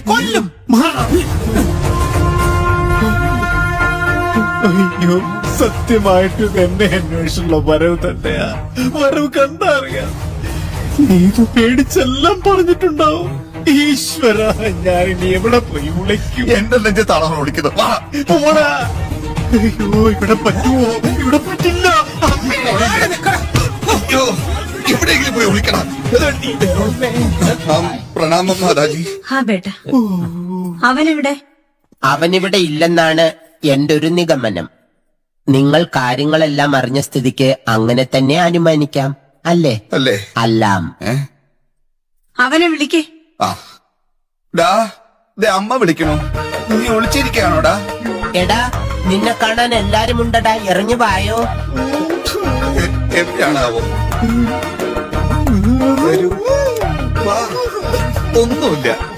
കൊല്ലും. അയ്യോ, സത്യമായിട്ടും എന്നെ അന്വേഷിച്ചുള്ള വരവ് തന്നെയാ. വരവ് കണ്ടാ അറിയാം. ഇത് പേടിച്ചെല്ലാം പറഞ്ഞിട്ടുണ്ടാവും. ഈശ്വര, ഞാൻ ഇനി എവിടെ പോയി വിളിക്കും? എന്റെ നെഞ്ച് തളർന്ന് വിളിക്കുന്നു. വാ. പോടാ. അയ്യോ, ഇവിടെ പറ്റുമോ? ഇവിടെ പറ്റില്ല. അയ്യോ, എവിടെയെങ്കിലും പോയി വിളിക്കണം. പ്രണാമം മാതാജി. ഹാ ബേട്ട, അവനെവിടെ? അവനിവിടെ ഇല്ലെന്നാണ് എന്റെ ഒരു നിഗമനം. നിങ്ങൾ കാര്യങ്ങളെല്ലാം അറിഞ്ഞ സ്ഥിതിക്ക് അങ്ങനെ തന്നെ അനുമാനിക്കാം, അല്ലേ? അല്ലേ? അല്ലാം. അവനെ വിളിക്കേ. ആ ഡാ, ദേ അമ്മ വിളിക്കണോ? നീ ഒളിച്ചിരിക്കാണോടാ? എടാ, നിന്നെ കാണാൻ എല്ലാരും ഉണ്ടടാ, ഇറങ്ങി വായോ. എവിടെയാണാവോ? വരൂ. വാ. ഒന്നുമില്ല.